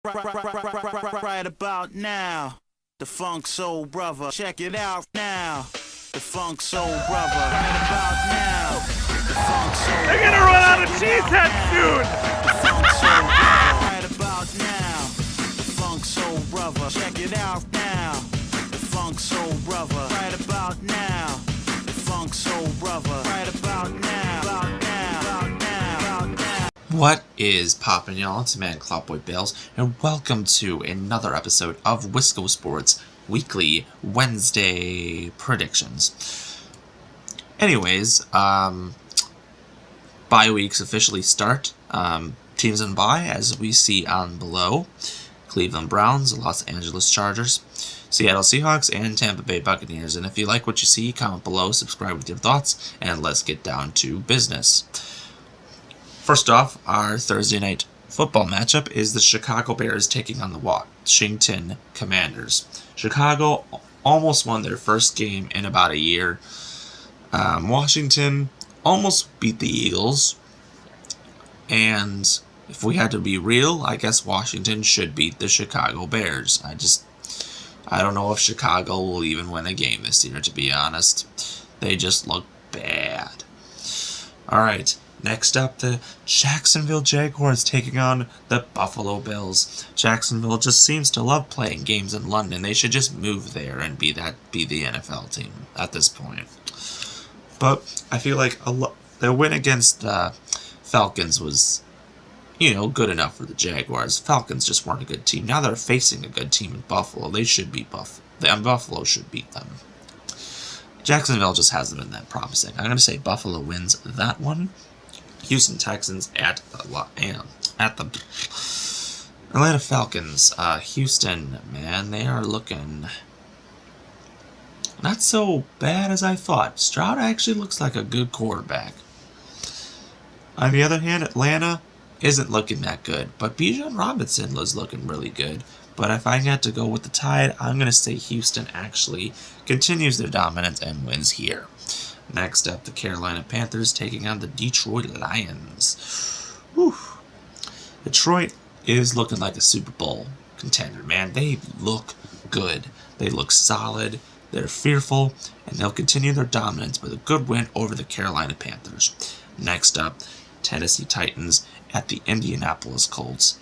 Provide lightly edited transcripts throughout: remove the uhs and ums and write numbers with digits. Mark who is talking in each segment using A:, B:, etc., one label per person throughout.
A: Right about now, the Funk Soul Brother. Check it out now, the Funk Soul Brother. Right about now, the Funk Soul.
B: They're gonna run out of cheeseheads soon.
A: The Funk Soul Brother. Right about now, the Funk Soul Brother. Check it out now, the Funk Soul Brother. Right about now, the Funk Soul Brother. Right about now, about now, about now, about now.
C: What is poppin', y'all? It's Man Cloudboy Bales, and welcome to another episode of Wisco Sports Weekly Wednesday Predictions. Anyways, bye weeks officially start. Teams in bye, as we see on below: Cleveland Browns, Los Angeles Chargers, Seattle Seahawks, and Tampa Bay Buccaneers. And if you like what you see, comment below, subscribe with your thoughts, and let's get down to business. First off, our Thursday night football matchup is the Chicago Bears taking on the Washington Commanders. Chicago almost won their first game in about a year. Washington almost beat the Eagles. And if we had to be real, I guess Washington should beat the Chicago Bears. I don't know if Chicago will even win a game this year, to be honest. They just look bad. Alright. Next up, the Jacksonville Jaguars taking on the Buffalo Bills. Jacksonville just seems to love playing games in London. They should just move there and be the NFL team at this point. But I feel like their win against the Falcons was, good enough for the Jaguars. Falcons just weren't a good team. Now they're facing a good team in Buffalo. They should beat Buffalo should beat them. Jacksonville just hasn't been that promising. I'm going to say Buffalo wins that one. Houston Texans at the Atlanta Falcons. Houston, man, they are looking not so bad as I thought. Stroud actually looks like a good quarterback. On the other hand, Atlanta isn't looking that good, but Bijan Robinson was looking really good. But if I had to go with the Tide, I'm going to say Houston actually continues their dominance and wins here. Next up, the Carolina Panthers taking on the Detroit Lions. Whew. Detroit is looking like a Super Bowl contender, man. They look good. They look solid. They're fearful, and they'll continue their dominance with a good win over the Carolina Panthers. Next up, Tennessee Titans at the Indianapolis Colts.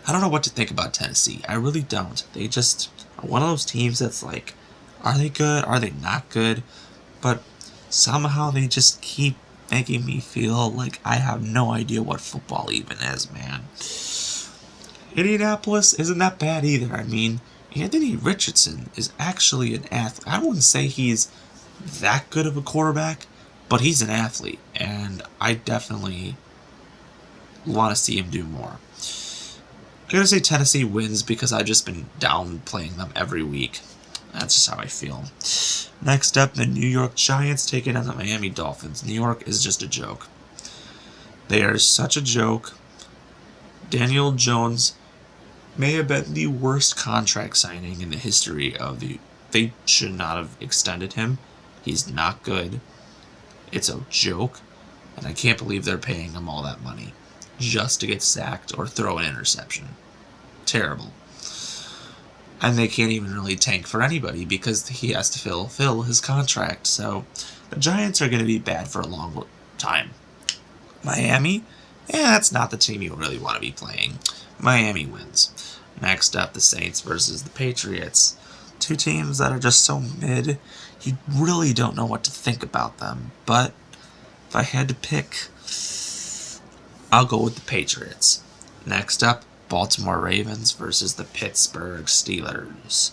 C: I don't know what to think about Tennessee. I really don't. They just are one of those teams that's like, are they good? Are they not good? But somehow they just keep making me feel like I have no idea what football even is, man. Indianapolis isn't that bad either. I mean, Anthony Richardson is actually an athlete. I wouldn't say he's that good of a quarterback, but he's an athlete, and I definitely want to see him do more. I'm going to say Tennessee wins because I've just been downplaying them every week. That's just how I feel. Next up, the New York Giants taking on the Miami Dolphins. New York is just a joke. They are such a joke. Daniel Jones may have been the worst contract signing in the history of the... They should not have extended him. He's not good. It's a joke. And I can't believe they're paying him all that money just to get sacked or throw an interception. Terrible. And they can't even really tank for anybody because he has to fill his contract. So the Giants are going to be bad for a long time. Miami? That's not the team you really want to be playing. Miami wins. Next up, the Saints versus the Patriots. Two teams that are just so mid, you really don't know what to think about them. But if I had to pick, I'll go with the Patriots. Next up, Baltimore Ravens versus the Pittsburgh Steelers.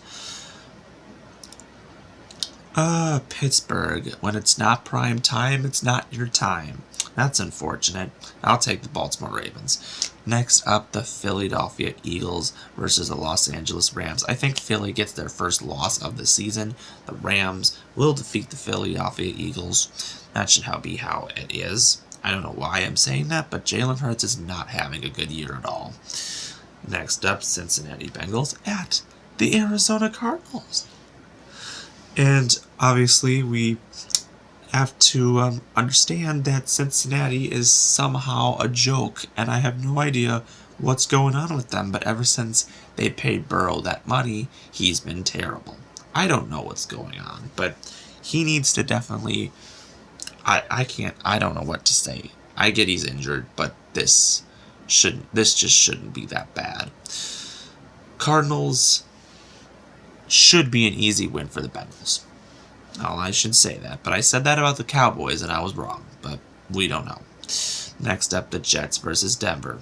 C: Pittsburgh. When it's not prime time, it's not your time. That's unfortunate. I'll take the Baltimore Ravens. Next up, the Philadelphia Eagles versus the Los Angeles Rams. I think Philly gets their first loss of the season. The Rams will defeat the Philadelphia Eagles. That should be how it is. I don't know why I'm saying that, but Jalen Hurts is not having a good year at all. Next up, Cincinnati Bengals at the Arizona Cardinals. And obviously, we have to understand that Cincinnati is somehow a joke, and I have no idea what's going on with them, but ever since they paid Burrow that money, he's been terrible. I don't know what's going on, but he needs to definitely... I don't know what to say. I get he's injured, but this just shouldn't be that bad. Cardinals should be an easy win for the Bengals. Oh, I should say that, but I said that about the Cowboys and I was wrong, but we don't know. Next up, the Jets versus Denver.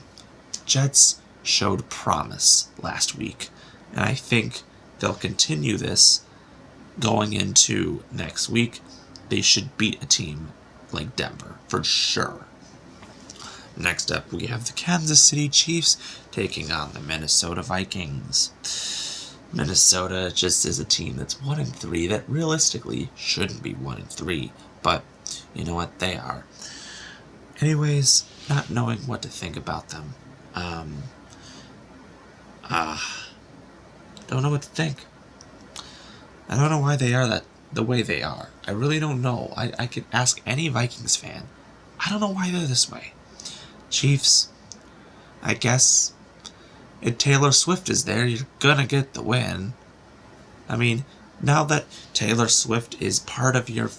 C: Jets showed promise last week, and I think they'll continue this going into next week. They should beat a team like Denver, for sure. Next up, we have the Kansas City Chiefs taking on the Minnesota Vikings. Minnesota just is a team that's 1-3 that realistically shouldn't be 1-3, but you know what, they are. Anyways, not knowing what to think about them. Don't know what to think. I don't know why they are the way they are. I really don't know. I could ask any Vikings fan. I don't know why they're this way. Chiefs, I guess if Taylor Swift is there, you're gonna get the win. I mean, now that Taylor Swift is part of your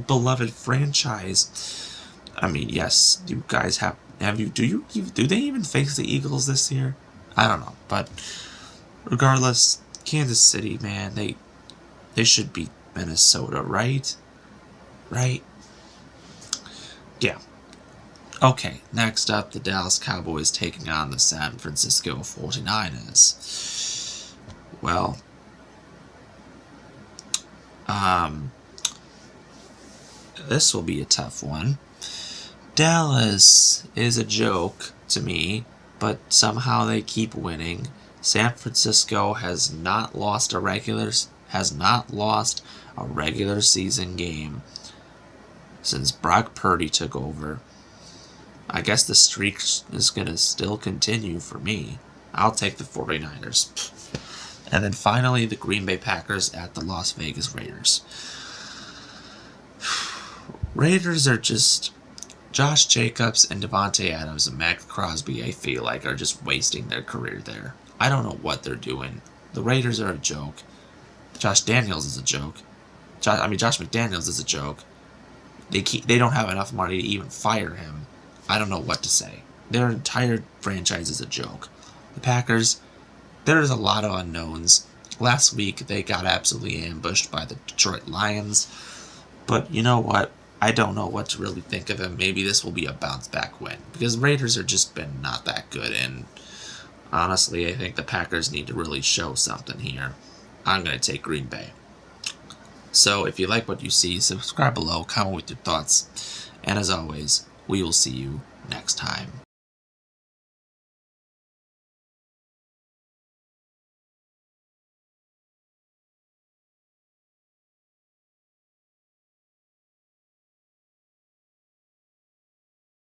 C: beloved franchise, I mean, yes, you guys do they even face the Eagles this year? I don't know, but regardless, Kansas City, man, they should beat Minnesota, right? Right? Yeah. Okay, next up, the Dallas Cowboys taking on the San Francisco 49ers. Well, this will be a tough one. Dallas is a joke to me, but somehow they keep winning. San Francisco has not lost a regular season game since Brock Purdy took over. I guess the streak is going to still continue for me. I'll take the 49ers. And then finally, the Green Bay Packers at the Las Vegas Raiders. Raiders are just... Josh Jacobs and Devontae Adams and Max Crosby, I feel like, are just wasting their career there. I don't know what they're doing. The Raiders are a joke. Josh Daniels is a joke. Josh McDaniels is a joke. They don't have enough money to even fire him. I don't know what to say. Their entire franchise is a joke. The Packers, there's a lot of unknowns. Last week, they got absolutely ambushed by the Detroit Lions. But you know what? I don't know what to really think of them. Maybe this will be a bounce-back win. Because Raiders have just been not that good. And honestly, I think the Packers need to really show something here. I'm going to take Green Bay. So if you like what you see, subscribe below, comment with your thoughts. And as always, we will see you next time.